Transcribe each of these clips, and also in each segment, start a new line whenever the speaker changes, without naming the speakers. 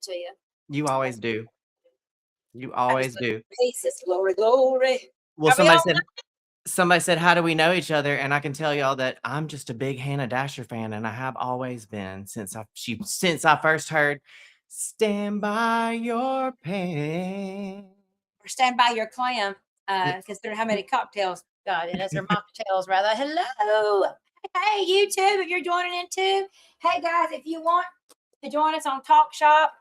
to you.
You always do. You
I just
always
love
do.
pieces. Glory, glory.
Well,
Are we all
somebody said, "How do we know each other?" And I can tell y'all that I'm just a big Hannah Dasher fan, and I have always been since I first heard "Stand by Your Pen."
stand by your clam? Consider how many cocktails. God, and those are mocktails, rather. Hello. Hey, YouTube, if you're joining in too. Hey, guys, if you want to join us on Talk Shop,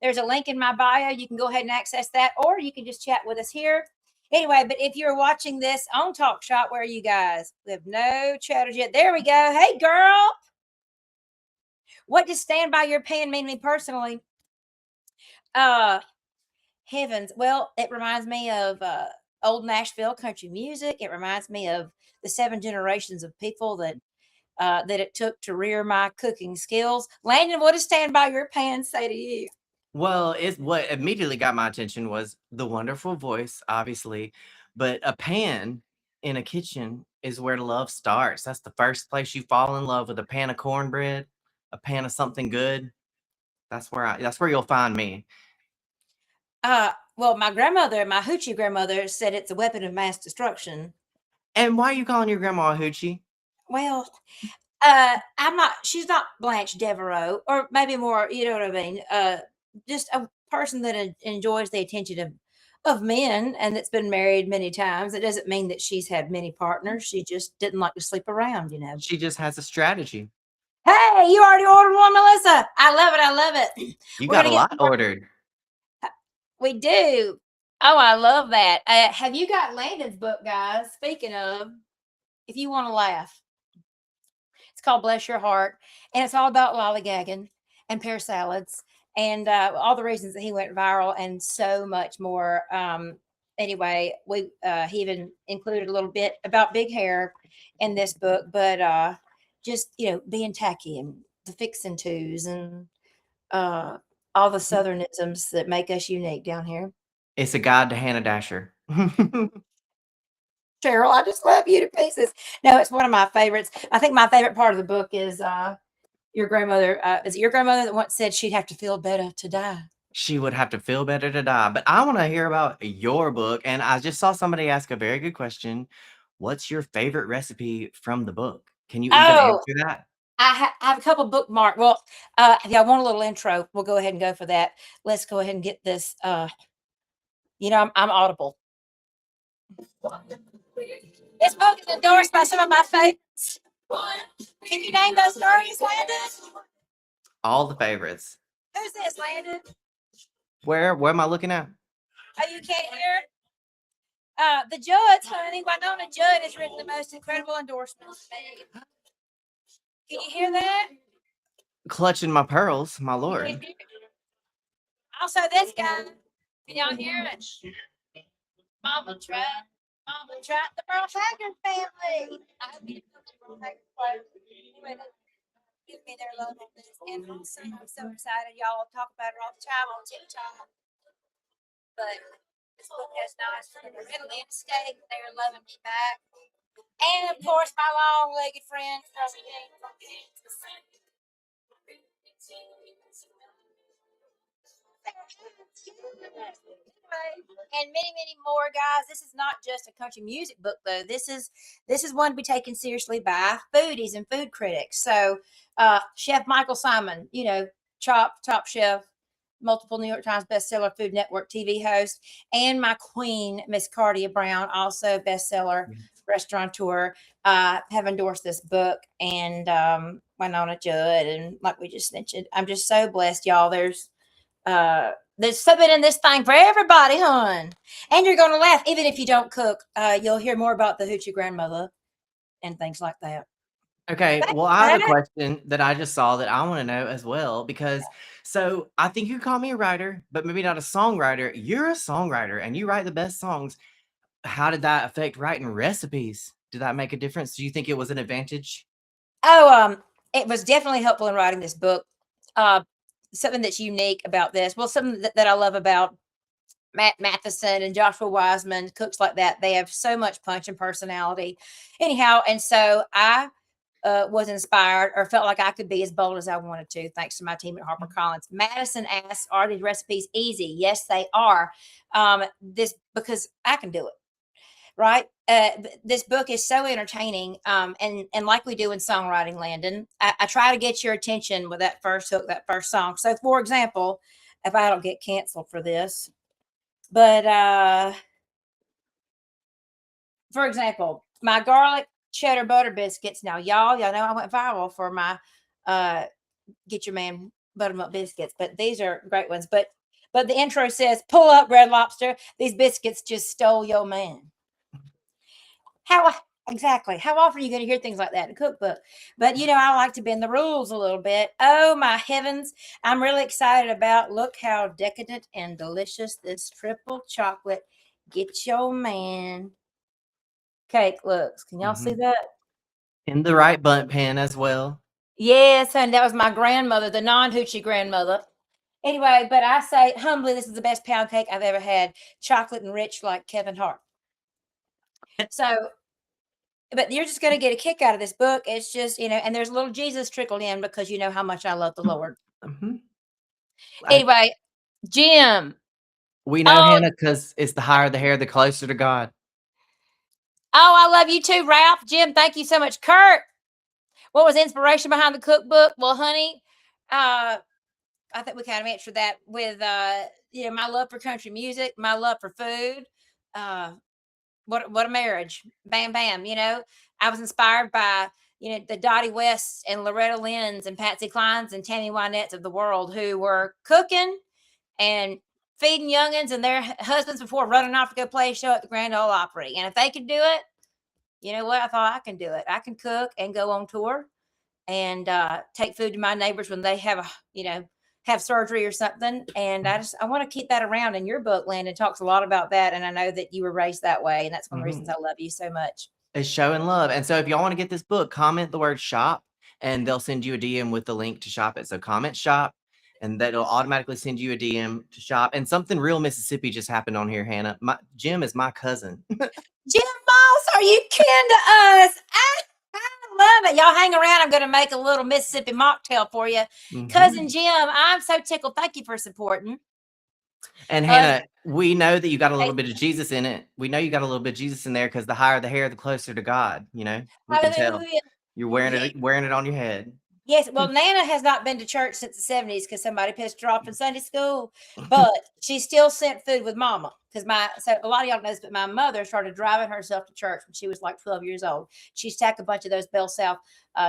there's a link in my bio. You can go ahead and access that, or you can just chat with us here. Anyway, but if you're watching this on Talk Shop, where are you guys? We have no chatters yet. There we go. Hey, girl. What does stand by your pen mean to me personally? Heavens. Well, it reminds me of old Nashville country music. It reminds me of the 7 generations of people that it took to rear my cooking skills. Landon, what does stand by your pan say to you?
Well, it's what immediately got my attention was the wonderful voice, obviously, but a pan in a kitchen is where love starts. That's the first place you fall in love with a pan of cornbread, a pan of something good. That's where you'll find me.
Well, my hoochie grandmother, said it's a weapon of mass destruction.
And why are you calling your grandma a hoochie?
Well, she's not Blanche Devereaux, or maybe more, you know what I mean? Just a person that enjoys the attention of men and that's been married many times. It doesn't mean that she's had many partners. She just didn't like to sleep around, you know.
She just has a strategy.
Hey, you already ordered one, Melissa. I love it. I love it.
You got a lot ordered.
We do. Oh, I love that. Have you got Landon's book, guys? Speaking of, if you want to laugh, it's called Bless Your Heart, and it's all about lollygagging and pear salads and all the reasons that he went viral and so much more. Anyway, he even included a little bit about big hair in this book, but just being tacky and the fixin' twos and all the Southernisms that make us unique down here.
It's a guide to Hannah Dasher.
Cheryl, I just love you to pieces. No, it's one of my favorites. I think my favorite part of the book is your grandmother. Is it your grandmother that once said she'd have to feel better to die?
She would have to feel better to die. But I want to hear about your book. And I just saw somebody ask a very good question. What's your favorite recipe from the book? Can you even answer that?
I have a couple bookmarked. Well, if y'all want a little intro, we'll go ahead and go for that. Let's go ahead and get this. I'm audible. This book is endorsed by some of my favorites. Can you name those stories, Landon?
All the favorites.
Who's this, Landon?
Where am I looking at?
Oh, you can't hear? The Judds, honey. Winona Judd has written the most incredible endorsements. Can you hear that?
Clutching my pearls, my lord.
Also, this guy. Can y'all hear it? Mama tried. The Merle Haggard family. I hope you know the Merle Haggard family. Give me their love on this. And also, I'm so excited. Y'all talk about it all the time on TikTok. But this book has not readily escaped. They're loving me back. And of course, my long-legged friend from and many more, guys. This is not just a country music book, though. This is one to be taken seriously by foodies and food critics. So Chef Michael Simon, top chef, multiple New York Times bestseller, Food Network TV host, and my queen, Miss Cardia Brown, also bestseller restaurateur, have endorsed this book, and Winona Judd, and like we just mentioned, I'm just so blessed, y'all. There's something in this thing for everybody, hon. And you're going to laugh. Even if you don't cook, you'll hear more about the hoochie grandmother and things like that.
Okay, well, I have a question that I just saw that I want to know as well, because so I think you call me a writer, but maybe not a songwriter. You're a songwriter and you write the best songs. How did that affect writing recipes? Did that make a difference? Do you think it was an advantage?
Oh, it was definitely helpful in writing this book. Something that's unique about this. Well, something that I love about Matt Matheson and Joshua Wiseman, cooks like that. They have so much punch and personality. Anyhow, and so I was inspired or felt like I could be as bold as I wanted to, thanks to my team at HarperCollins. Madison asks, "Are these recipes easy?" Yes, they are. This because I can do it, right? This book is so entertaining, and like we do in songwriting, Landon, I try to get your attention with that first hook, that first song. So, for example, if I don't get canceled for this, but for example, my garlic cheddar butter biscuits. Now, y'all know I went viral for my get your man buttermilk biscuits, but these are great ones. But the intro says, "Pull up, Red Lobster. These biscuits just stole your man." How exactly? How often are you going to hear things like that in a cookbook? But I like to bend the rules a little bit. Oh my heavens! I'm really excited about. Look how decadent and delicious this triple chocolate get your man cake looks. Can y'all see
Mhm.
that?
In the right bunt pan as well.
Yes, and that was my grandmother, the non-hoochie grandmother. Anyway, but I say humbly, this is the best pound cake I've ever had. Chocolate and rich like Kevin Hart. So, but you're just going to get a kick out of this book. It's just, and there's a little Jesus trickled in because you know how much I love the Lord.
Mhm. I
Anyway, Jim.
We know,
Oh,
Hannah, because it's the higher the hair, the closer to God.
I love you too, Ralph. Jim, thank you so much. Kurt, what was the inspiration behind the cookbook? Well, honey, I think we kind of answered that with my love for country music, my love for food. Uh, what a marriage. Bam bam. I was inspired by the Dottie Wests and Loretta Lynn's and Patsy Clines and Tammy Wynette's of the world who were cooking and feeding youngins and their husbands before running off to go play a show at the Grand Ole Opry. And if they could do it, you know what? I thought I can do it. I can cook and go on tour and take food to my neighbors when they have surgery or something. And I want to keep that around. And your book, Landon, talks a lot about that. And I know that you were raised that way. And that's one of the reasons I love you so much.
It's showing love. And so if y'all want to get this book, comment the word shop and they'll send you a DM with the link to shop it. So comment shop and that'll automatically send you a DM to shop. And something real Mississippi just happened on here, Hannah. Jim is my cousin.
Jim Moss, are you kin to us? I love it. Y'all hang around. I'm going to make a little Mississippi mocktail for you. Cousin Jim, I'm so tickled. Thank you for supporting.
And Hannah, we know that you got a little bit of Jesus in it. We know you got a little bit of Jesus in there because the higher the hair, the closer to God. We can tell. You're wearing it on your head.
Yes, well, Nana has not been to church since the 70s because somebody pissed her off in Sunday school, but she still sent food with mama. Because so a lot of y'all knows, but my mother started driving herself to church when she was like 12 years old. She stacked a bunch of those Bell South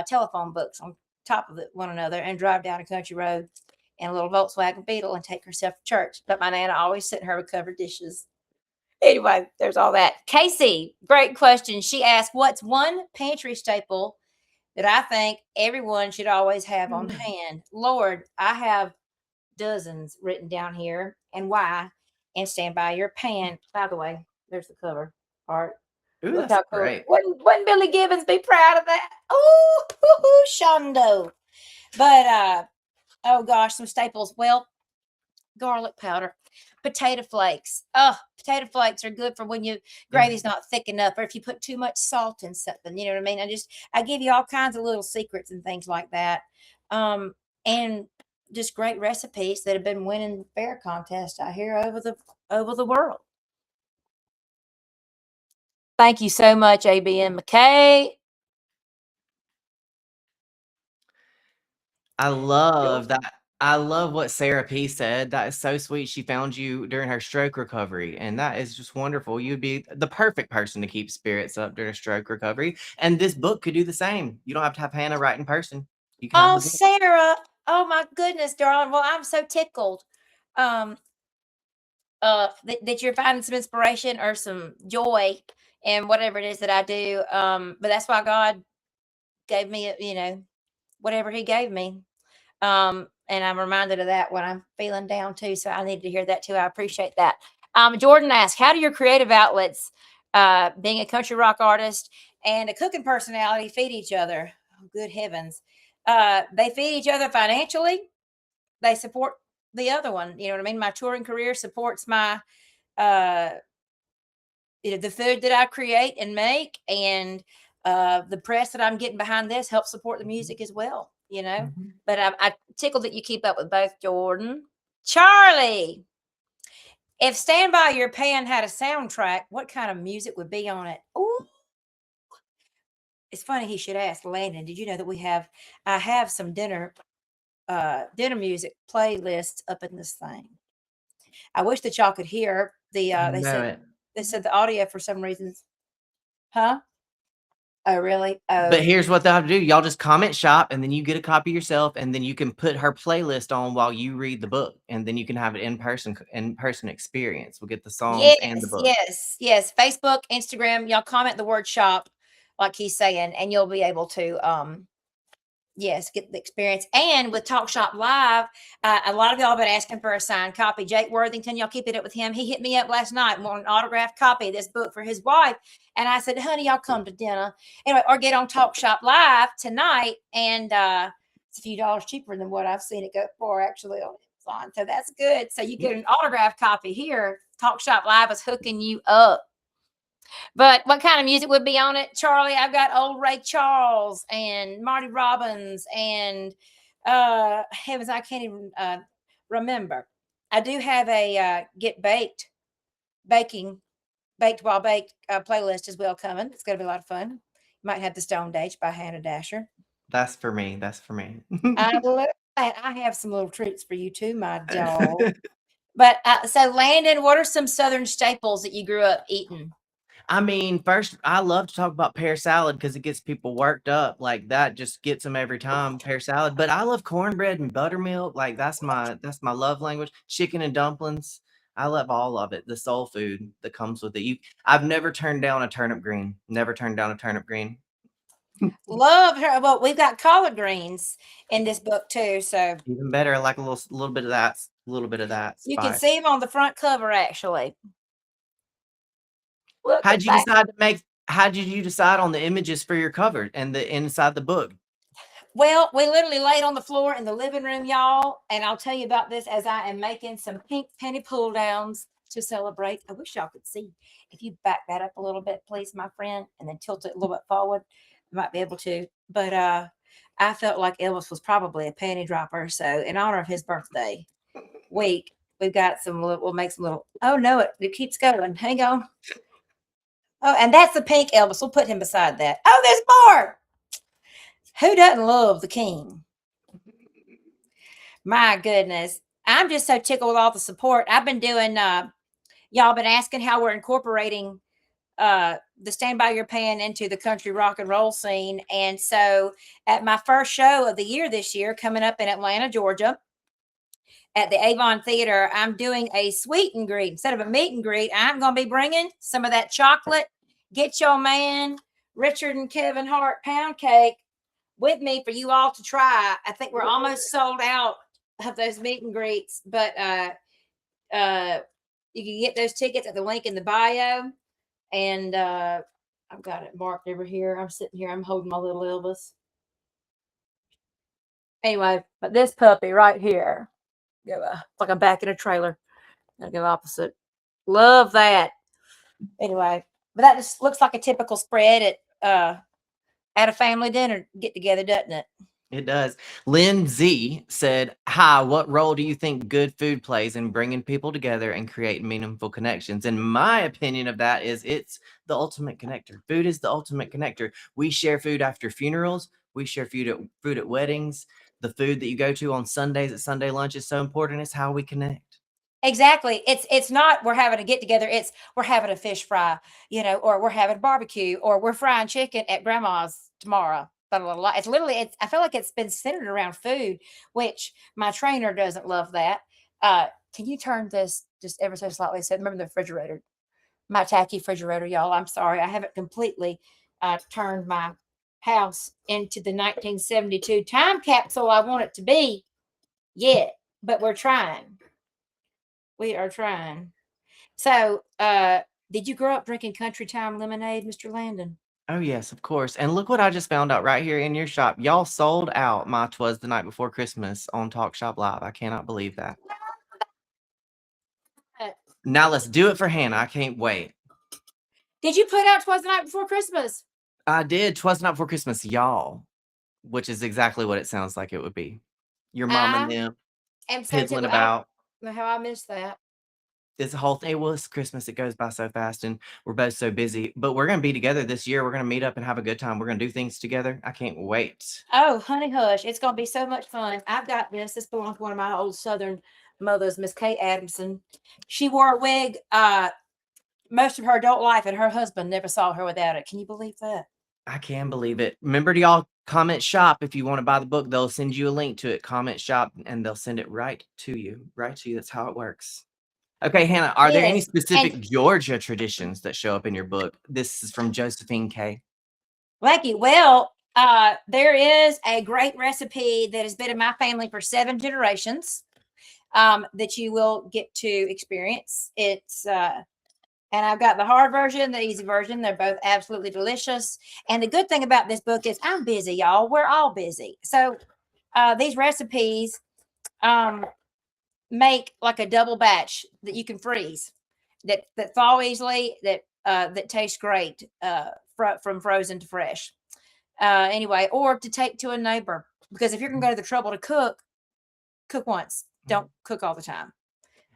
telephone books on top of one another and drive down a country road in a little Volkswagen Beetle and take herself to church. But my Nana always sent her with covered dishes. Anyway, there's all that. Casey, great question. She asked, "What's one pantry staple that I think everyone should always have on hand?" Lord, I have dozens written down here and why. And stand by your pan. By the way, there's the cover part.
Ooh,
Look
that's
how cool.
great.
Wouldn't Billy Gibbons be proud of that? Oh, Shondo. But oh gosh, some staples. Well, garlic powder, potato flakes. Oh, potato flakes are good for when your gravy's not thick enough, or if you put too much salt in something. You know what I mean? I give you all kinds of little secrets and things like that. And just great recipes that have been winning fair contests I hear over the world. Thank you so much, ABM McKay.
I love that. I love what Sarah P said. That is so sweet. She found you during her stroke recovery, and that is just wonderful. You'd be the perfect person to keep spirits up during a stroke recovery. And this book could do the same. You don't have to have Hannah write in person. You can have
Oh,
the book.
Sarah. Oh my goodness, darling. Well, I'm so tickled. Um, that you're finding some inspiration or some joy in whatever it is that I do. But that's why God gave me, whatever He gave me. And I'm reminded of that when I'm feeling down too. So I need to hear that too. I appreciate that. Jordan asked, "How do your creative outlets, being a country rock artist and a cooking personality, feed each other?" Oh, good heavens. They feed each other financially. They support the other one. You know what I mean? My touring career supports my uh the food that I create and make, and the press that I'm getting behind this helps support the music as well, you know.
Mhm.
But I tickled that you keep up with both, Jordan. Charlie, if Stand By Your Pen had a soundtrack, what kind of music would be on it? Ooh, it's funny he should ask Landon. Did you know that I have some dinner music playlists up in this thing. I wish that y'all could hear
I
they
know
said
it.
the audio for some reasons. Huh? Oh, really?
But
Oh,
here's what they'll have to do. Y'all just comment shop, and then you get a copy yourself, and then you can put her playlist on while you read the book, and then you can have an in-person experience. We'll get the songs and the
yes,
book.
yes, yes. Facebook, Instagram, y'all comment the word shop, like he's saying, and you'll be able to yes, get the experience. And with Talk Shop Live, a lot of y'all have been asking for a signed copy. Jake Worthington, y'all keep it up with him. He hit me up last night, wanted an autographed copy of this book for his wife. And I said, honey, y'all come to dinner. Anyway, or get on Talk Shop Live tonight. And it's a few dollars cheaper than what I've seen it go for actually on Amazon. So that's good. So you get an autographed copy here. Talk Shop Live is hooking you up. But what kind of music would be on it, Charlie? I've got old Ray Charles and Marty Robbins and heavens, I can't even remember. I do have a Get Baked baking baked while baked playlist as well coming. It's going to be a lot of fun. You might have the Stone Age by Hannah Dasher.
That's for me. That's for me.
I love that. I have some little treats for you too, my dog. But so, Landon, what are some Southern staples that you grew up eating?
I mean, first, I love to talk about pear salad because it gets people worked up. Like that just gets them every time. Pear salad, but I love cornbread and buttermilk. Like that's my love language. Chicken and dumplings. I love all of it. The soul food that comes with it. I've never turned down a turnip green. Never turned down a turnip green.
Love her. Well, we've got collard greens in this book too, so
Even better, I like a little bit of that, little bit of that
you can
spice.
see them on the front cover. Actually, look
How'd
at
you
that.
decide to make? How did you decide on the images for your cover and the inside the book?
Well, we literally laid on the floor in the living room, y'all, and I'll tell you about this as I am making some pink penny pull downs to celebrate. I wish y'all could see. If you back that up a little bit, please, my friend, and then tilt it a little bit forward, you might be able to. But I felt like Elvis was probably a panty dropper, so in honor of his birthday week, we've got some. We'll make some little. Oh no, it keeps going. Hang on. Oh, and that's the pink Elvis. We'll put him beside that. Oh, there's more. Who doesn't love the king? My goodness. I'm just so tickled with all the support. I've been doing y'all been asking how we're incorporating the Stand By Your Pan into the country rock and roll scene. And so at my first show of the year this year, coming up in Atlanta, Georgia, at the Avon Theater, I'm doing a sweet and greet. Instead of a meet and greet, I'm going to be bringing some of that chocolate. Get your man, Richard and Kevin Hart pound cake with me for you all to try. I think we're almost sold out of those meet and greets, but you can get those tickets at the link in the bio. And I've got it marked over here. I'm sitting here, I'm holding my little Elvis. Anyway, but this puppy right here, like I'm back in a trailer. Gotta go opposite. Love that. Anyway, but that just looks like a typical spread at a family dinner get together, doesn't it?
It does. Lynn Z said, hi, what role do you think good food plays in bringing people together and creating meaningful connections? And my opinion of that is it's the ultimate connector. Food is the ultimate connector. We share food after funerals. We share food at weddings. The food that you go to on Sundays at Sunday lunch is so important. It's how we connect.
Exactly. It's not we're having a get together. It's we're having a fish fry, or we're having barbecue, or we're frying chicken at grandma's tomorrow. Blah, blah, blah. It's literally I feel like it's been centered around food, which my trainer doesn't love that. Can you turn this just ever so slightly? So remember the refrigerator, my tacky refrigerator, y'all. I'm sorry. I haven't completely turned my house into the 1972 time capsule I want it to be yet, but we're trying. We are trying. So, did you grow up drinking country time lemonade, Mr. Landon?
Oh, yes, of course. And look what I just found out right here in your shop. Y'all sold out my 'Twas the Night Before Christmas on Talk Shop Live. I cannot believe that.
Uh,
Now let's do it for Hannah. I can't wait.
Did you put out "Twas the Night Before Christmas"?
I did. 'Twas Not For Christmas, y'all, which is exactly what it sounds like it would be. Your mom and
I
them
am so
piddling
tickled. I don't
about.
know how I missed that.
This whole thing, well, it's Christmas. It goes by so fast, and we're both so busy. But we're gonna be together this year. We're gonna meet up and have a good time. We're gonna do things together. I can't wait.
Oh, honey hush. It's gonna be so much fun. I've got this. This belongs to one of my old Southern mothers, Miss Kate Adamson. She wore a wig most of her adult life, and her husband never saw her without it. Can you believe that?
I can believe it. Remember to y'all comment shop if you want to buy the book. They'll send you a link to it. Comment shop, and they'll send it right to you. Right to you. That's how it works. Okay, Hannah, are there any
Yes. And
specific Georgia traditions that show up in your book? This is from Josephine K.
Lucky, well, there is a great recipe that has been in my family for 7 generations that you will get to experience. It's and I've got the hard version, the easy version. They're both absolutely delicious. And the good thing about this book is I'm busy, y'all. We're all busy. So these recipes make like a double batch that you can freeze, that thaw easily, that tastes great from frozen to fresh. Anyway, or to take to a neighbor, because if you're gonna go to the trouble to cook once. Don't cook all the time.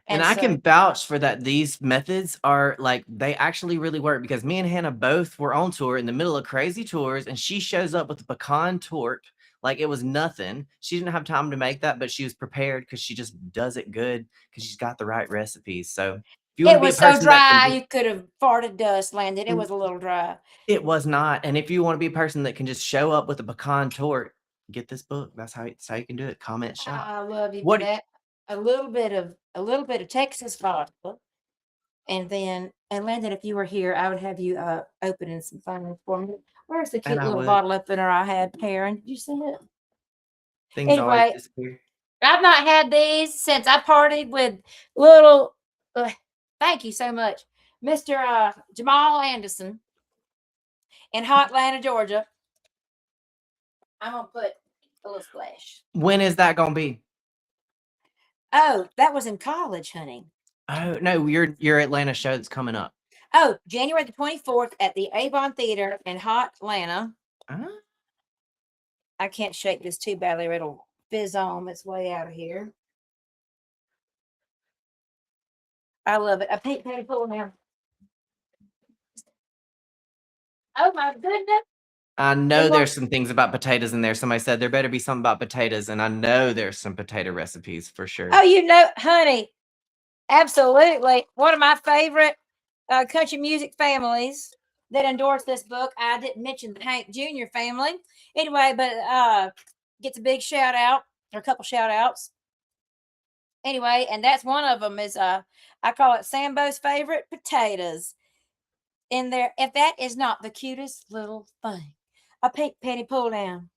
And
And
I
so
can vouch for that. These methods are like, they actually really work, because me and Hannah both were on tour in the middle of crazy tours, and she shows up with a pecan torte like it was nothing. She didn't have time to make that, but she was prepared because she just does it good because she's got the right recipes. So if you want
it
to be a
was so
person that can
dry
just,
you could have farted dust, Landon. It was a little dry.
it was not. And if you want to be a person that can just show up with a pecan torte, get this book. That's how you can do it. Comment shop.
I love you for
What
that. A little bit of Texas vodka, and Landon, if you were here, I would have you opening some things for me. Where's the
and
cute
I
little
would.
bottle opener I had, Karen? Did you see it?
Things always
Anyway,
disappear.
I've not had these since I partied with little. Thank you so much, Mr. Jamal Anderson in Hot Atlanta, Georgia. I'm gonna put a little splash.
When is that gonna be?
Oh, that was in college, honey.
Oh no, your Atlanta show that's coming up.
Oh, January the 24th at the Avon Theater in Hot Atlanta.
Huh?
I can't shake this too badly or it'll fizz on its way out of here. I love it. A pink penny pull now. Oh my goodness.
I know
It
there's
was,
some things about potatoes in there. Somebody said there better be something about potatoes, and I know there's some potato recipes for sure.
oh, honey, absolutely. One of my favorite country music families that endorsed this book. I didn't mention the Hank Jr. family. Anyway, but gets a big shout out or a couple shout outs. Anyway, and that's one of them is I call it Sambo's favorite potatoes. In there, if that is not the cutest little thing. A pink penny pull down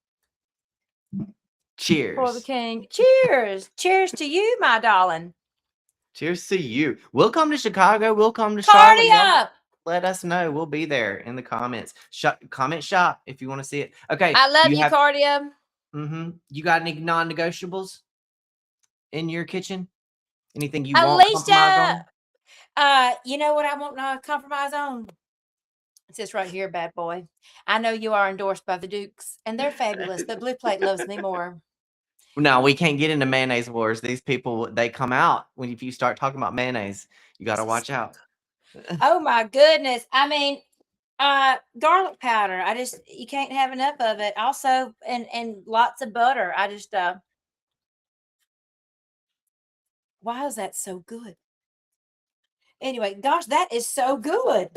for the
Cheers.
king. Cheers. Cheers to you, my darling.
Cheers to you. We'll come to Chicago. We'll come to Charlotte.
Party
Y'all
up.
let us know. We'll be there in the comments. Comment shop if you want to see it. Okay.
I love
You
you,
have
Cardia.
you got any non-negotiables in your kitchen? Anything you won't compromise
Alicia,
on?
you know what I won't compromise on? It says right here, bad boy. I know you are endorsed by the Dukes, and they're fabulous, but Blue Plate loves me more.
No, we can't get into mayonnaise wars. These people, they come out when if you start talking about mayonnaise. You got to watch out.
Oh my goodness. I mean, garlic powder. You can't have enough of it. Also, and lots of butter. Why is that so good? Anyway, gosh, that is so good.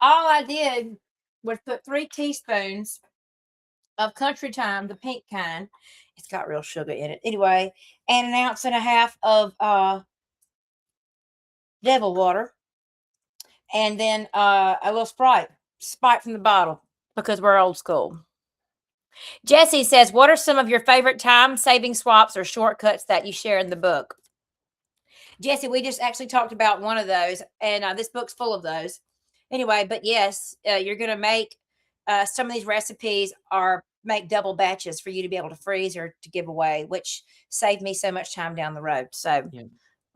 All I did was put 3 teaspoons of country thyme, the pink kind. It's got real sugar in it. Anyway, and an ounce and a half of devil water, and then a little Sprite from the bottle because we're old school. Jesse says, "What are some of your favorite time-saving swaps or shortcuts that you share in the book?" Jesse, we just actually talked about one of those, and this book's full of those. Anyway, but yes, you're going to make some of these recipes are make double batches for you to be able to freeze or to give away, which saved me so much time down the road. So,
Yeah.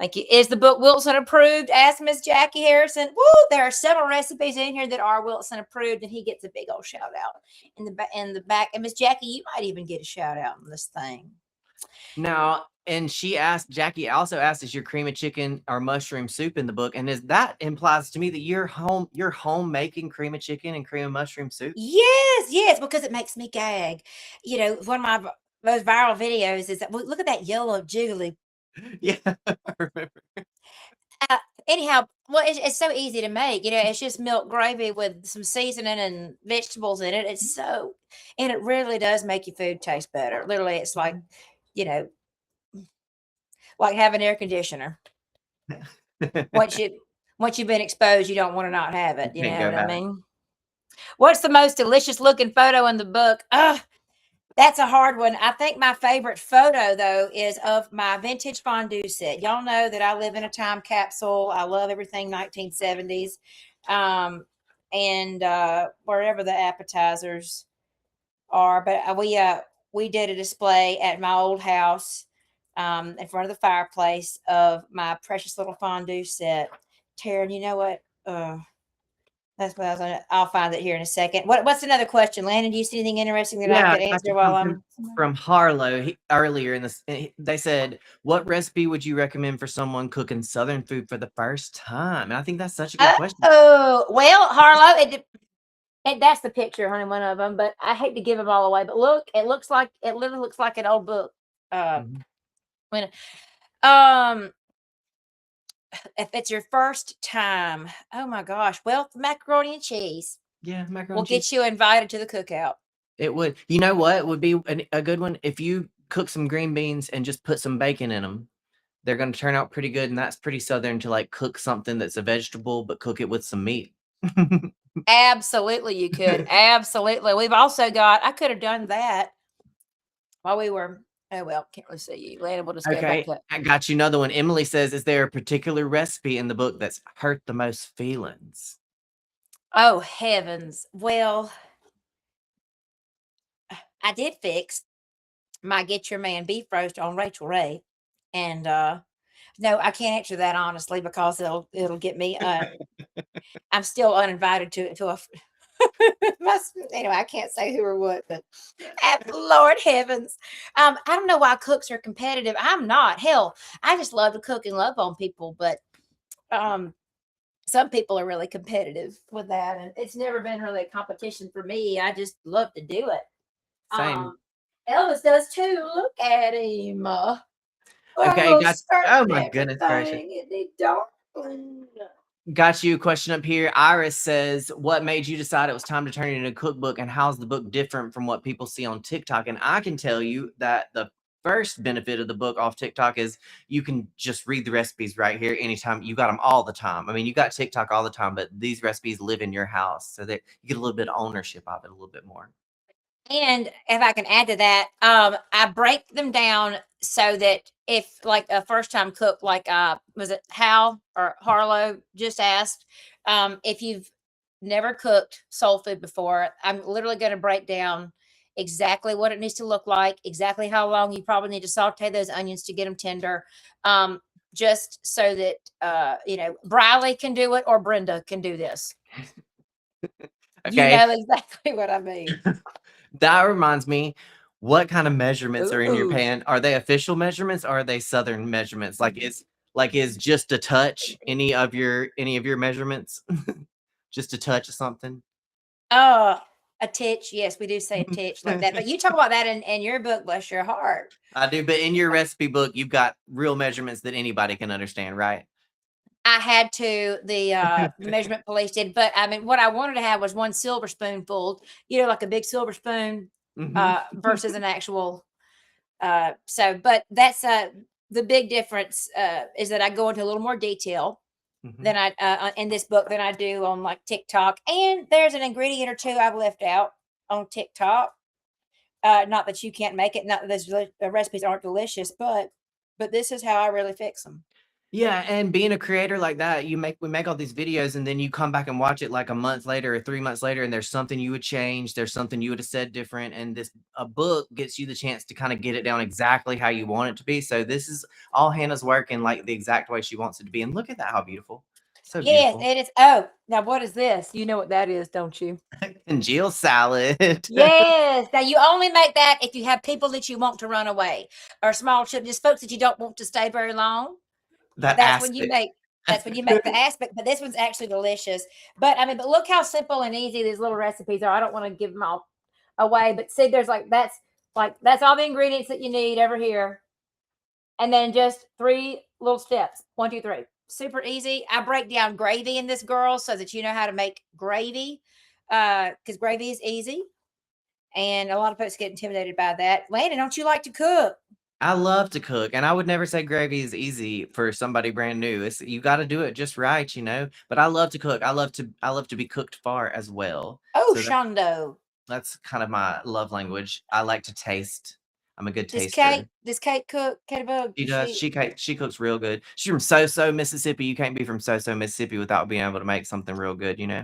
Thank you. Is the book Wilson approved? Asked Miss Jackie Harrison. Woo! There are several recipes in here that are Wilson approved, and he gets a big old shout out in the back. And Miss Jackie, you might even get a shout out on this thing.
Now, and she asked, Jackie also asked, is your cream of chicken or mushroom soup in the book? And that implies to me that you're home making cream of chicken and cream of mushroom soup?
Yes, because it makes me gag. You know, one of my most viral videos is that, well, look at that yellow jiggly.
Yeah, I remember.
Anyhow, well, it's so easy to make. You know, it's just milk gravy with some seasoning and vegetables in it. It's so, and it really does make your food taste better. Literally, it's like, you know, like having air conditioner. Once you've been exposed, you don't want to not have it. You
Can't
know
go
what I
back.
mean? What's the most delicious looking photo in the book? That's a hard one. I think my favorite photo, though, is of my vintage fondue set. Y'all know that I live in a time capsule. I love everything 1970s. And wherever the appetizers are. But we did a display at my old house in front of the fireplace of my precious little fondue set. Taryn, you know what? That's what I was gonna. I'll find it here in a second. What's another question, Landon? Do you see anything interesting that I
Yeah,
could
I got
answer
you
while
something
I'm
from Harlow earlier in this. They said, "What recipe would you recommend for someone cooking Southern food for the first time?" And I think that's such a good question.
Oh, well, Harlow, that's the picture, honey, one of them. But I hate to give them all away. But look, it literally looks like an old book.
Mhm.
When um, if it's your first time, oh my gosh, well, macaroni and cheese
Yeah, macaroni
will
and cheese.
get you invited to the cookout.
It would. You know what would be a good one if you cook some green beans and just put some bacon in them. They're going to turn out pretty good, and that's pretty Southern to like cook something that's a vegetable, but cook it with some meat.
Absolutely, you could. Absolutely. We've also got. I could have done that while we were. Oh well, can't really see you. Landon, we'll just go back
Okay,
to.
I got you another one. Emily says, "Is there a particular recipe in the book that's hurt the most feelings?"
Oh heavens! Well, I did fix my Get Your Man beef roast on Rachel Ray, and no, I can't answer that honestly because it'll get me. I'm still uninvited to a. Anyway, I can't say who or what, but Lord heavens, I don't know why cooks are competitive. I'm not. Hell, I just love to cook and love on people, but um, some people are really competitive with that, and it's never been really a competition for me. I just love to do it.
Same.
Elvis does too. Look at him.
Okay,
Little
got.
skirt
Oh
and
my goodness gracious.
everything, and he darling.
Got you a question up here. Iris says, "What made you decide it was time to turn it into a cookbook, and how's the book different from what people see on TikTok?" And I can tell you that the first benefit of the book off TikTok is you can just read the recipes right here anytime. You got them all the time. I mean, you got TikTok all the time, but these recipes live in your house, so that you get a little bit of ownership of it, a little bit more.
And if I can add to that, I break them down so that if like a first time cook, like was it Hal or Harlow just asked, if you've never cooked soul food before, I'm literally going to break down exactly what it needs to look like, exactly how long you probably need to saute those onions to get them tender. Just so that Briley can do it or Brenda can do this. You
Okay,
know exactly what I mean.
that reminds me. What kind of measurements are in your
Ooh.
pan? Are they official measurements or are they Southern measurements? Is just a touch any of your measurements? Just a touch of something?
Oh, a titch. Yes, we do say a titch like that. But you talk about that in your book, bless your heart.
I do, but in your recipe book, you've got real measurements that anybody can understand, right?
I had to, the measurement police did, but I mean, what I wanted to have was one silver spoonful, like a big silver spoon,
Mhm.
versus an actual. But that's the big difference is that I go into a little more detail
Mhm.
than I in this book than I do on like TikTok. And there's an ingredient or two I've left out on TikTok. Not that you can't make it, not that those recipes aren't delicious, but this is how I really fix them.
Yeah, and being a creator like that, we make all these videos and then you come back and watch it like a month later or 3 months later and there's something you would change, there's something you would have said different, and this a book gets you the chance to kind of get it down exactly how you want it to be. So this is all Hannah's work in like the exact way she wants it to be. And look at that, how beautiful. So
Yes,
beautiful.
it is. Oh, now what is this? You know what that is, don't you?
Congeal salad.
Yes. Now you only make that if you have people that you want to run away or small children, just folks that you don't want to stay very long.
That
That's when you
aspic.
make that's when you make the aspect, but this one's actually delicious. But I mean, but look how simple and easy these little recipes are. I don't want to give them all away, but see, there's like that's all the ingredients that you need over here. And then just three little steps. One, two, three. Super easy. I break down gravy in this girl so that you know how to make gravy. Because gravy is easy. And a lot of folks get intimidated by that. Landon, don't you like to cook?
I love to cook, and I would never say gravy is easy for somebody brand new. It's you got to do it just right, you know. But I love to cook. I love to be cooked for as well.
Oh,
So
Shondo.
that's kind of my love language. I like to taste. I'm a good
Does
taster.
Kate cook? Kate Bug,
She
does
does.
she?
She cooks real good. She's from Mississippi. You can't be from Mississippi without being able to make something real good, you know.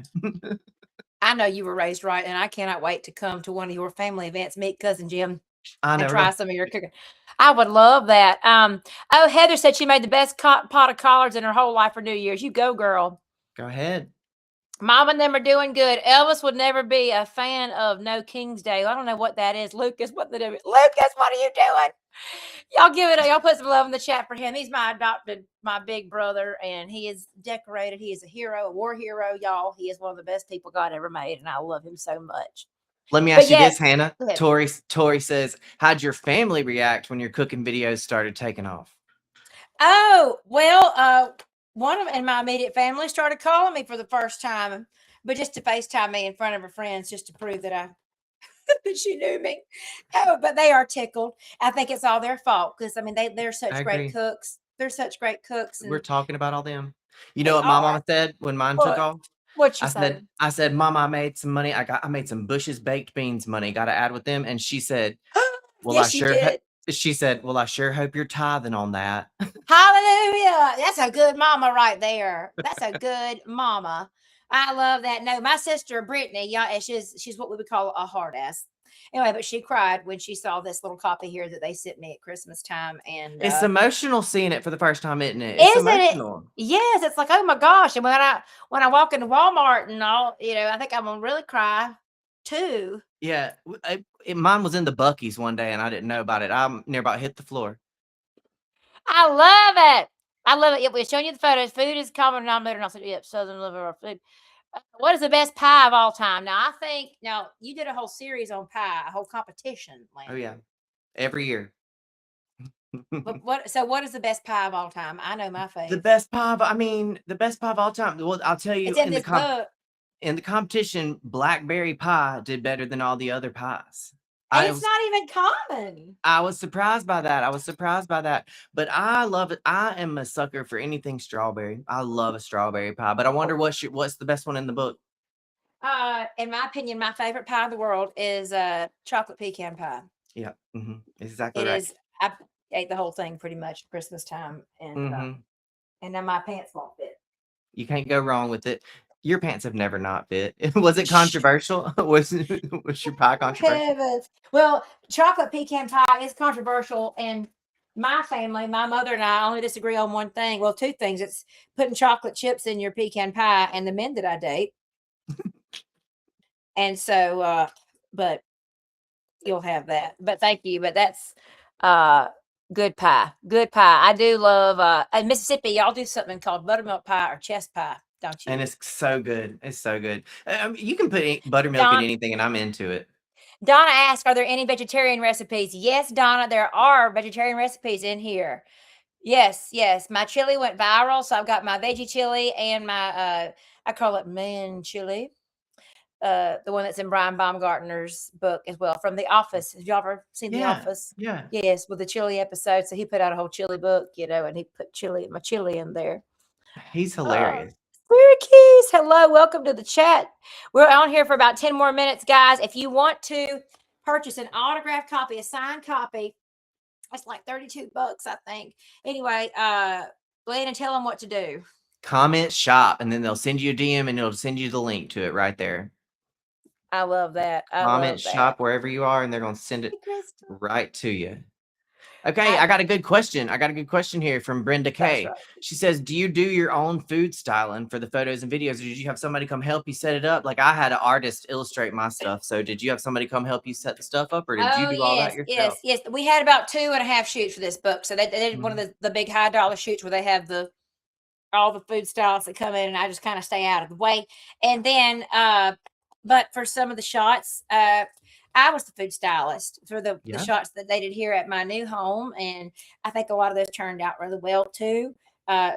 I know you were raised right, and I cannot wait to come to one of your family events, meet cousin Jim,
I
and
never
try
know.
some of your cooking. I would love that. Oh, Heather said she made the best pot of collards in her whole life for New Year's. You go, girl.
Go ahead.
Mom and them are doing good. Elvis would never be a fan of No King's Day. I don't know what that is. Lucas, what the Lucas, what are you doing? Y'all give it. Y'all put some love in the chat for him. He's my big brother, and he is decorated. He is a hero, a war hero, y'all. He is one of the best people God ever made, and I love him so much.
Let me
But
ask you
yes,
this, Hannah.
go ahead.
Tori says, "How'd your family react when your cooking videos started taking off?"
Oh well, one of in my immediate family started calling me for the first time, but just to FaceTime me in front of her friends, just to prove that that she knew me. Oh, but they are tickled. I think it's all their fault because I mean they're
I
such great
agree.
cooks. They're such great cooks,
We're
and
talking about all them. You know
they
what my
are.
mama said when mine took
What?
off?
What'd she say?
I said, "Mama, I made some money. I made some Bush's baked beans money. Got to add with them." And she said, "Well, I
Yes, you
sure."
did.
She said, "Well, I sure hope you're tithing on that."
Hallelujah. That's a good mama right there. That's a good mama. I love that. No, my sister Brittany, yeah, and she's what we would call a hard ass. Anyway, but she cried when she saw this little copy here that they sent me at Christmas time. And
It's emotional seeing it for the first time, isn't it? It's
isn't it?
emotional.
Yes, it's like, oh my gosh. And when I walk into Walmart and all, I think I'm gonna really cry too.
Yeah, mine was in the Bucky's one day, and I didn't know about it. I'm near about hit the floor.
I love it. I love it. Yep, we're showing you the photos. Food is common denominator. And I said, yep, Southern love of our food. What is the best pie of all time? Now you did a whole series on pie, a whole competition,
Oh yeah,
Landon.
every year.
But what is the best pie of all time? I know my
The
fave.
best pie of, I mean, the best pie of all time. Well, I'll tell you,
It's in this book,
in the competition, blackberry pie did better than all the other pies.
and
I
it's
was
not even common.
I was surprised by that. I was surprised by that. But I love it. I am a sucker for anything strawberry. I love a strawberry pie. But I wonder what's the best one in the book.
In my opinion, my favorite pie in the world is chocolate pecan pie.
Yeah, exactly
It
right.
is. I ate the whole thing pretty much at Christmas time,
Hmm.
and now my pants won't fit.
You can't go wrong with it. Your pants have never not fit. Was it
Shh.
controversial? Was your pie
Oh,
controversial?
heavens. Well, chocolate pecan pie is controversial, and my family, my mother and I only disagree on one thing. Well, two things. It's putting chocolate chips in your pecan pie, and the men that I date. And so, but you'll have that. But thank you. But that's uh good pie. Good pie. I do love in Mississippi, y'all do something called buttermilk pie or chest pie, don't
And
you?
it's so good. It's so good. You can put buttermilk in
Don
anything, and I'm into it.
Donna asked, are there any vegetarian recipes? Yes, Donna, there are vegetarian recipes in here. Yes, yes. My chili went viral, so I've got my veggie chili and my I call it man chili. The one that's in Brian Baumgartner's book as well from The Office. Have y'all ever seen The
Yeah,
Office?
yeah.
Yes, with the chili episode. So he put out a whole chili book, and he put my chili in there.
He's
Uh,
hilarious.
Syracuse, hello, welcome to the chat. We're on here for about 10 more minutes, guys. If you want to purchase an autographed copy, a signed copy, it's like $32, I think. Anyway, Landon, tell them what to do.
Comment shop, and then they'll send you a DM, and it'll send you the link to it right there.
I love that. I
Comment
love that.
shop wherever you are, and they're gonna send
Hey,
it
Crystal.
right to you. Okay, I got a good question. I got a good question here from Brenda
That's
K.
right.
She says, "Do you do your own food styling for the photos and videos, or did you have somebody come help you set it up? Like I had an artist illustrate my stuff. So did you have somebody come help you set the stuff up, or did you
Oh
do all that yourself?"
yes. We had about 2.5 shoots for this book. So they did one of the big high dollar shoots where they have all the food styles that come in, and I just kind of stay out of the way. And then but for some of the shots, I was the food stylist for the
Yeah.
shots that they did here at my new home, and I think a lot of those turned out really well too,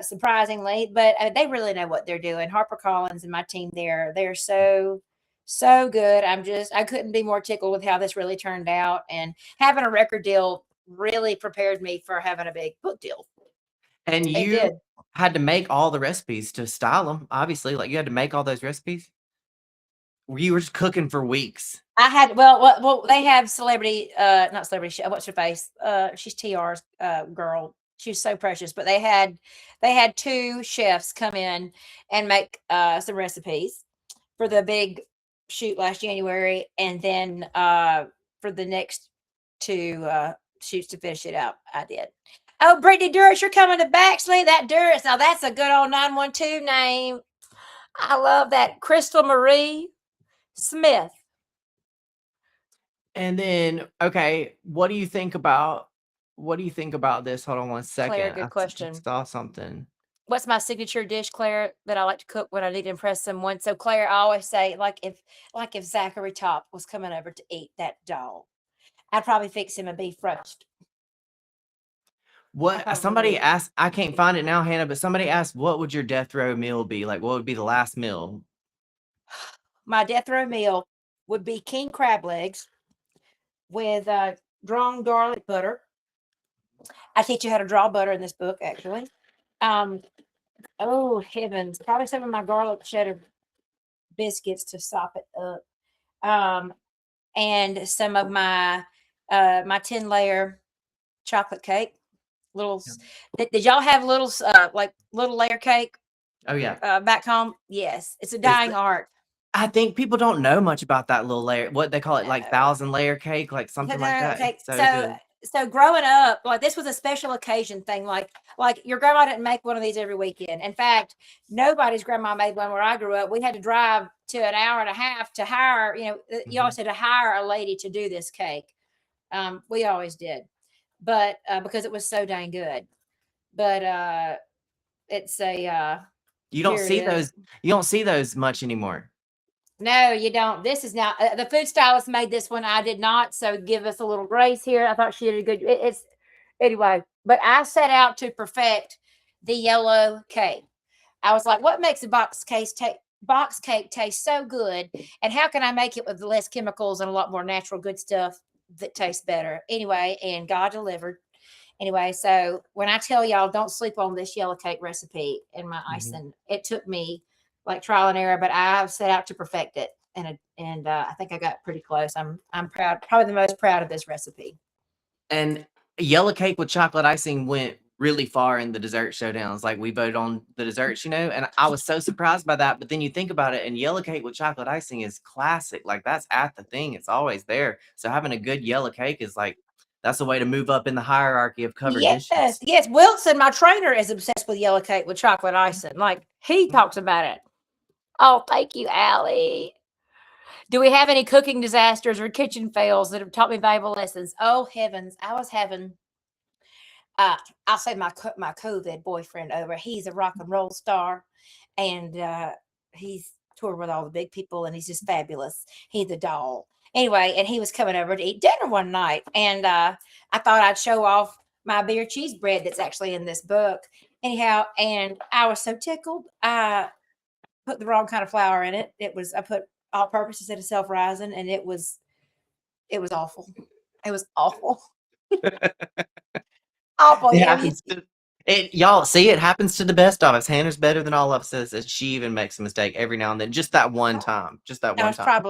surprisingly. But they really know what they're doing. HarperCollins and my team there, they're so good. I couldn't be more tickled with how this really turned out, and having a record deal really prepared me for having a big book deal.
And
It
you
did.
had to make all the recipes to style them, obviously. Like you had to make all those recipes. You were just cooking for weeks.
I had well they have celebrity not celebrity what's her face she's TR's girl, she's so precious, but they had two chefs come in and make some recipes for the big shoot last January, and then for the next two shoots to finish it out I did. Oh, Brittany Durrett, you're coming to Baxley. That Durrett, now that's a good old 912 name. I love that. Crystal Marie Smith.
And then, okay, what do you think about this? Hold on one
Claire,
second.
good
I
question.
just saw something.
What's my signature dish, Claire, that I like to cook when I need to impress someone? So, Claire, I always say, like if Zachary Top was coming over to eat that dog, I'd probably fix him a beef roast.
What somebody asked, I can't find it now, Hannah, but somebody asked, what would your death row meal be? Like, what would be the last meal?
My death row meal would be king crab legs with drawn garlic butter. I teach you how to draw butter in this book, actually. Oh heavens, probably some of my garlic cheddar biscuits to sop it up. And some of my my 10-layer chocolate cake. Did y'all have little like little layer cake
Oh yeah.
back home? Yes, it's a
It's
dying art.
I think people don't know much about that little layer. What they call it, like 1,000-layer cake, like something like that.
Okay,
It's so good.
so growing up, like this was a special occasion thing. Like your grandma didn't make one of these every weekend. In fact, nobody's grandma made one where I grew up. We had to drive to an hour and a half to hire. You always had to hire a lady to do this cake. We always did, but because it was so dang good. But it's a
You don't
here it
see
is.
those. You don't see those much anymore.
No, you don't. This is now the food stylist made this one. I did not. So give us a little grace here. I thought she did a good. It's anyway. But I set out to perfect the yellow cake. I was like, what makes a box cake taste so good, and how can I make it with less chemicals and a lot more natural good stuff that tastes better? Anyway, and God delivered. Anyway, so when I tell y'all, don't sleep on this yellow cake recipe and my icing. It took me like trial and error, but I set out to perfect it, and I think I got pretty close. I'm proud, probably the most proud of this recipe.
And yellow cake with chocolate icing went really far in the dessert showdowns. Like we voted on the desserts, and I was so surprised by that. But then you think about it, and yellow cake with chocolate icing is classic. Like that's at the thing. It's always there. So having a good yellow cake is like, that's a way to move up in the hierarchy of covered dishes.
Yes. Wilson, my trainer, is obsessed with yellow cake with chocolate icing. Like he talks about it. Oh, thank you, Allie. Do we have any cooking disasters or kitchen fails that have taught me valuable lessons? Oh heavens, I was having I'll say my COVID boyfriend over. He's a rock and roll star, and he's toured with all the big people, and he's just fabulous. He's a doll. Anyway, and he was coming over to eat dinner one night, and I thought I'd show off my beer cheese bread that's actually in this book. Anyhow, and I was so tickled. I put the wrong kind of flour in it. I put all purpose instead of self rising, and it was awful. It was awful. Awful.
It happens to y'all see, it happens to the best of us. Hannah's better than all of us. Says she even makes a mistake every now and then. Just that one time. Just that one time.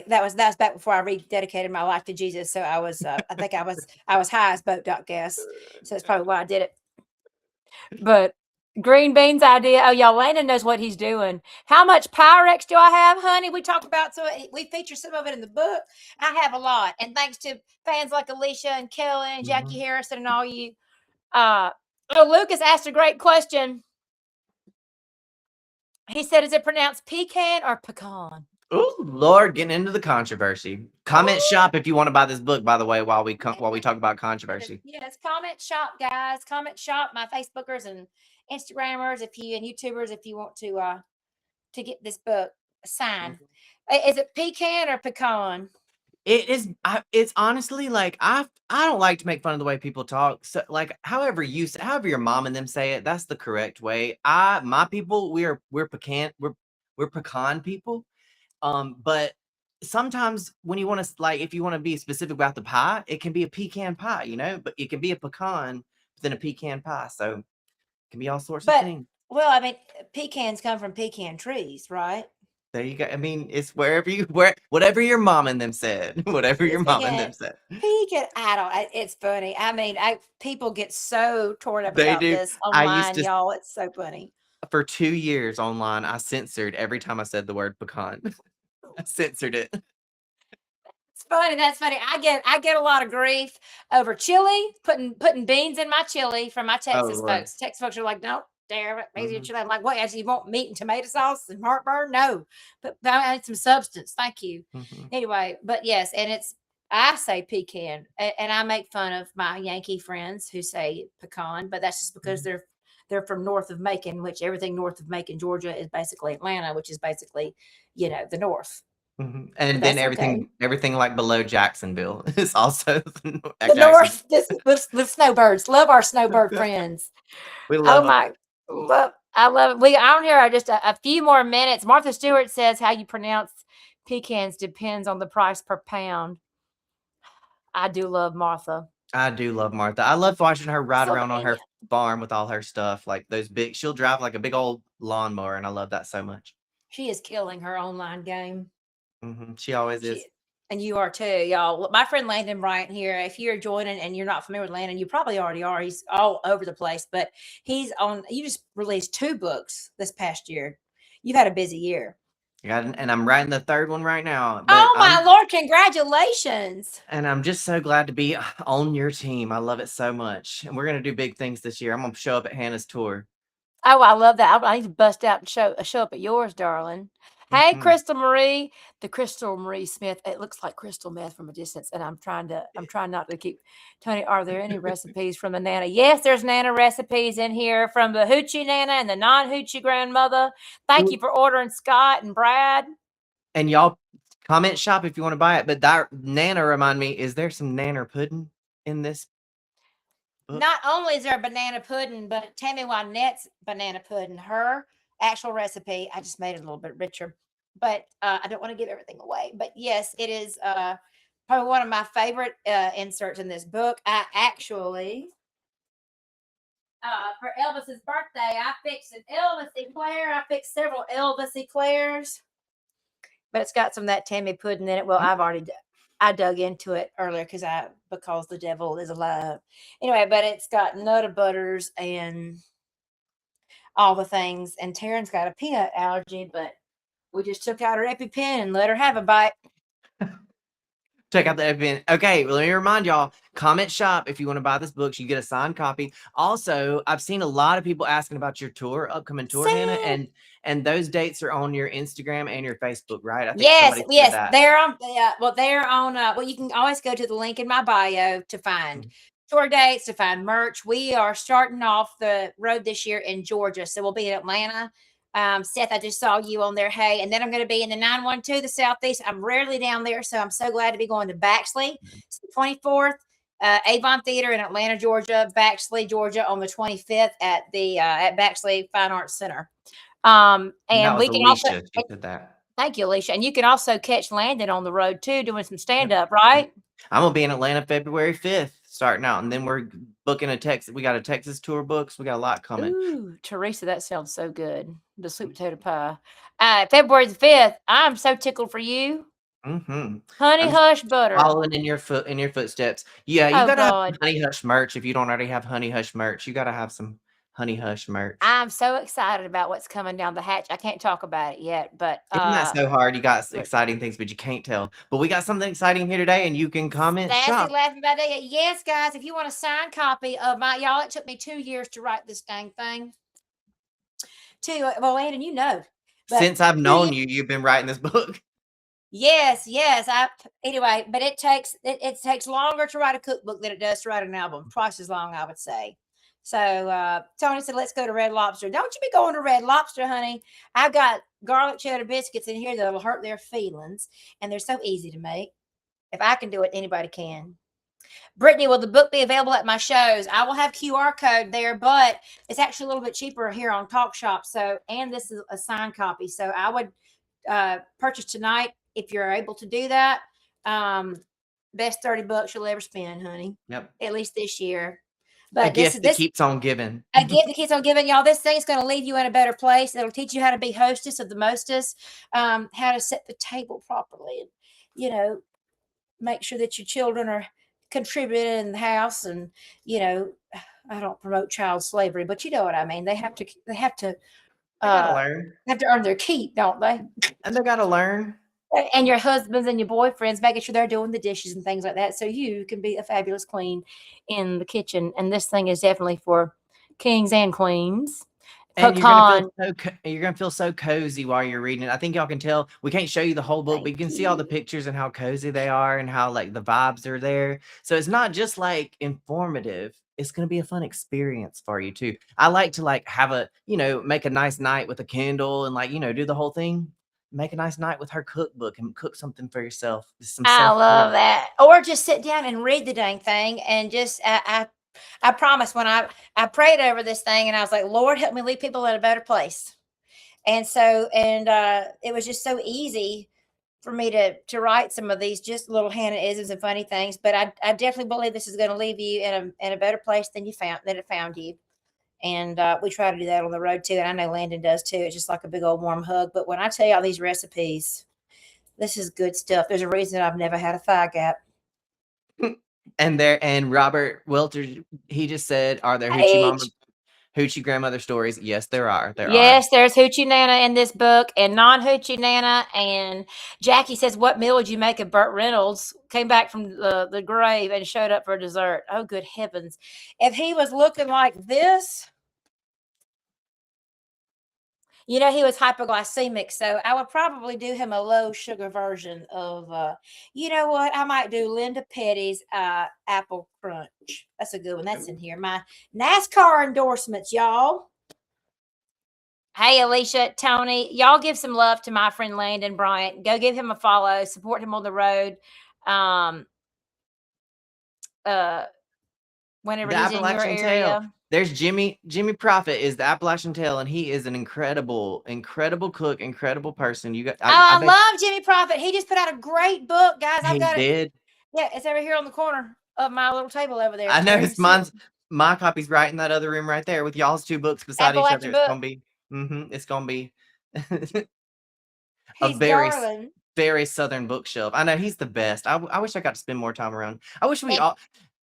That was back before I rededicated my life to Jesus. So I was I think I was high as boat duck gas. So that's probably why I did it. But Green beans idea. Oh, y'all, Landon knows what he's doing. How much Pyrex do I have, honey? We talked about, so we feature some of it in the book. I have a lot. And thanks to fans like Alicia and Kelly and Jackie Harrison and all you. Lucas asked a great question. He said, is it pronounced pecan or pecan?
Oh Lord, getting into the controversy. Comment shop if you want to buy this book, by the way, while we talk about controversy.
Yes, comment shop, guys. Comment shop, my Facebookers and Instagrammers, and YouTubers, if you want to get this book signed. Is it pecan or pecan?
It is. It's honestly like I don't like to make fun of the way people talk. So like however your mom and them say it, that's the correct way. My people, we're pecan we're pecan people. But sometimes when you want to like if you want to be specific about the pie, it can be a pecan pie, but it can be a pecan within a pecan pie. So it can be all sorts of things.
Well, I mean, pecans come from pecan trees, right?
There you go. I mean, it's whatever your mom and them said. Whatever your mom and them said.
Pecan, I don't. It's funny. I mean, people get so torn up
They
about
do.
this
I
online,
used to
y'all. It's so funny.
For 2 years online, I censored every time I said the word pecan. I censored it.
It's funny. That's funny. I get a lot of grief over chili, putting beans in my chili from my Texas folks. Texas folks are like, don't dare maybe chili. I'm like, what? Actually, you want meat and tomato sauce and heartburn? No, but I need some substance. Thank you. Anyway, but yes, and I say pecan, and I make fun of my Yankee friends who say pecan, but that's just because they're from north of Macon, which everything north of Macon, Georgia, is basically Atlanta, which is basically the north.
And then everything like below Jacksonville is also
the north. With snowbirds, love our snowbird friends.
We love
I love it. We on here are just a few more minutes. Martha Stewart says how you pronounce pecans depends on the price per pound. I do love Martha.
I do love Martha. I love watching her ride around on her farm with all her stuff, like those she'll drive like a big old lawnmower, and I love that so much.
She is killing her online game.
She always is.
And you are too, y'all. My friend Landon Bryant here, if you're joining and you're not familiar with Landon, you probably already are. He's all over the place, but you just released 2 books this past year. You've had a busy year.
Yeah, and I'm writing the 3rd one right now.
Oh my Lord, congratulations.
And I'm just so glad to be on your team. I love it so much. And we're going to do big things this year. I'm going to show up at Hannah's tour.
Oh, I love that. I need to bust out and show up at yours, darling. Hey, Crystal Marie, the Crystal Marie Smith. It looks like crystal meth from a distance, and I'm trying not to keep. Tony, are there any recipes from the Nana? Yes, there's Nana recipes in here from the Hoochie Nana and the non-Hoochie grandmother. Thank you for ordering, Scott and Brad.
And y'all comment shop if you want to buy it. But that Nana remind me, is there some Nana pudding in this book?
Not only is there banana pudding, but Tammy Wynette's banana pudding, her actual recipe, I just made it a little bit richer, but I don't want to give everything away. But yes, it is probably one of my favorite inserts in this book. I actually for Elvis's birthday, I fixed an Elvis eclair. I fixed several Elvis eclairs, but it's got some of that Tammy pudding in it. Well, I dug into it earlier because the devil is alive. Anyway, but it's got Nutter Butters and all the things. And Taryn's got a peanut allergy, but we just took out her EpiPen and let her have a bite.
Check out the EpiPen. Okay, well, let me remind y'all, comment shop if you want to buy this book. So you get a signed copy. Also, I've seen a lot of people asking about your upcoming tour, Hannah, and those dates are on your Instagram and your Facebook, right? I think
yes, they're on. They're on. Well, you can always go to the link in my bio to find tour dates, to find merch. We are starting off the road this year in Georgia, so we'll be in Atlanta. Seth, I just saw you on there. Hey, and then I'm going to be in the 912, the Southeast. I'm rarely down there, so I'm so glad to be going to Baxley. It's the 24th, Avon Theater in Atlanta, Georgia. Baxley, Georgia, on the 25th at the at Baxley Fine Arts Center. And we can
Alicia, she did that.
Thank you, Alicia. And you can also catch Landon on the road too, doing some stand up, right?
I'm gonna be in Atlanta February 5th, starting out, and then we're booking a Texas. We got a Texas tour book, so we got a lot coming.
Ooh, Teresa, that sounds so good. The sweet potato pie. February the 5th. I'm so tickled for you. Honey Hush Butter.
Following in your footsteps. Yeah, you gotta have Honey Hush merch. If you don't already have Honey Hush merch, you gotta have some Honey Hush merch.
I'm so excited about what's coming down the hatch. I can't talk about it yet, but
Isn't that so hard? You got
but
exciting things, but you can't tell. But we got something exciting here today, and you can comment
Sassy
shop.
laughing about that. Yes, guys, if you want a signed copy of my y'all, it took me 2 years to write this dang thing. Well, Landon, you know, but
Since I've
2 years.
known you, you've been writing this book.
Yes. Anyway, but it takes longer to write a cookbook than it does to write an album. Twice as long, I would say. So Tony said, "Let's go to Red Lobster." Don't you be going to Red Lobster, honey. I've got garlic cheddar biscuits in here that'll hurt their feelings, and they're so easy to make. If I can do it, anybody can. Brittany, will the book be available at my shows? I will have QR code there, but it's actually a little bit cheaper here on TalkShop. So, and this is a signed copy. So I would purchase tonight if you're able to do that. Best $30 you'll ever spend, honey.
Yep.
At least this year.
A
But
gift that keeps on giving.
A gift that keeps on giving, y'all. This thing's going to leave you in a better place. It'll teach you how to be hostess of the mostest, how to set the table properly, and make sure that your children are contributing in the house. And I don't promote child slavery, but you know what I mean. They have to
learn.
Have to earn their keep, don't they?
And they gotta learn.
And your husbands and your boyfriends, making sure they're doing the dishes and things like that, so you can be a fabulous queen in the kitchen. And this thing is definitely for kings and queens.
And you're gonna feel so cozy while you're reading it. I think y'all can tell. We can't show you the whole book, but you can see all the pictures and how cozy they are and how like the vibes are there. So it's not just like informative. It's gonna be a fun experience for you too. I like to like have a make a nice night with a candle and like do the whole thing. Make a nice night with her cookbook and cook something for yourself.
I love that. Or just sit down and read the dang thing and just I promise when I prayed over this thing and I was like, Lord, help me leave people in a better place. And so, it was just so easy for me to write some of these just little Hannah isms and funny things. But I definitely believe this is going to leave you in a better place than it found you. And we try to do that on the road too. And I know Landon does too. It's just like a big old warm hug. But when I tell you all these recipes, this is good stuff. There's a reason I've never had a thigh gap.
And Robert Welter, he just said, "Are there hoochie grandmother stories?" Yes, there are.
Yes, there's Hoochie Nana in this book and non-Hoochie Nana. And Jackie says, "What meal would you make if Burt Reynolds came back from the grave and showed up for dessert?" Oh, good heavens! If he was looking like this. He was hypoglycemic, so I would probably do him a low sugar version of, you know what? I might do Linda Petty's Apple Crunch. That's a good one. That's in here. My NASCAR endorsements, y'all. Hey, Alicia, Tony, y'all give some love to my friend Landon Bryant. Go give him a follow. Support him on the road. Whenever he's in your area.
There's Jimmy Prophet is the Appalachian Tail, and he is an incredible cook, incredible person.
I love Jimmy Prophet. He just put out a great book, guys. I've got
it.
Yeah, it's over here on the corner of my little table over there.
I noticed my copy's right in that other room right there with y'all's two books beside each other. It's gonna be a very southern bookshelf. I know he's the best. I wish I got to spend more time around. I wish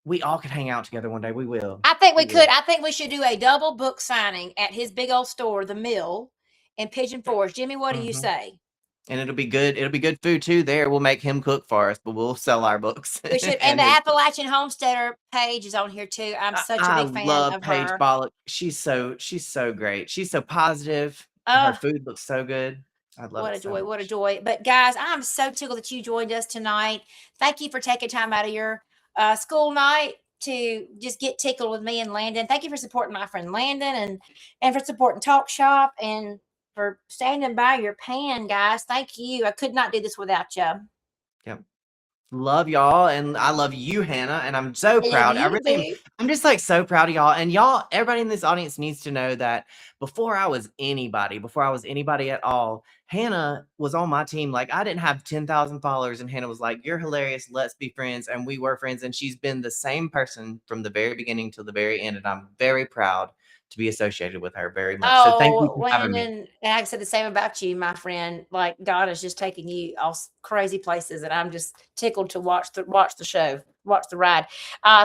we all could hang out together one day. We will.
I think we could. I think we should do a double book signing at his big old store, The Mill, in Pigeon Forge. Jimmy, what do you say?
And it'll be good. It'll be good food too. There, we'll make him cook for us, but we'll sell our books.
We should. And the Appalachian Homesteader page is on here too. I'm such a big fan of
Paige
her.
Bollock. She's so great. She's so positive. Her food looks so good. I love it.
What a joy. But guys, I'm so tickled that you joined us tonight. Thank you for taking time out of your school night to just get tickled with me and Landon. Thank you for supporting my friend Landon and for supporting Talk Shop and for standing by your pan, guys. Thank you. I could not do this without you.
Yep. Love y'all, and I love you, Hannah, and I'm so proud. I'm just like so proud of y'all. And y'all, everybody in this audience needs to know that before I was anybody at all, Hannah was on my team. Like, I didn't have 10,000 followers, and Hannah was like, "You're hilarious. Let's be friends." And we were friends, and she's been the same person from the very beginning till the very end. And I'm very proud to be associated with her very much. So thank you
Oh,
for having me.
Landon, and I said the same about you, my friend. Like God is just taking you all crazy places, and I'm just tickled to watch the show, watch the ride.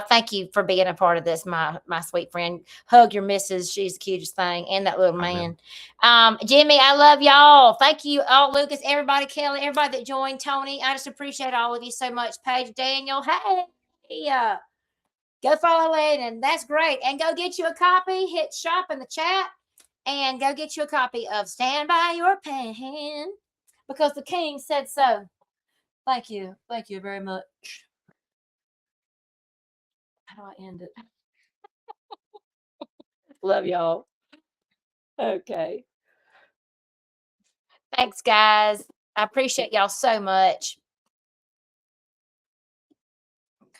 Thank you for being a part of this, my sweet friend. Hug your missus; she's the cutest thing, and that little
I will.
man. Jimmy, I love y'all. Thank you, all Lucas, everybody, Kelly, everybody that joined, Tony. I just appreciate all of you so much. Paige, Daniel, hey, go follow Landon. That's great, and go get you a copy. Hit shop in the chat and go get you a copy of Stand By Your Pen because the king said so. Thank you. Thank you very much. How do I end it? Love y'all. Okay. Thanks, guys. I appreciate y'all so much.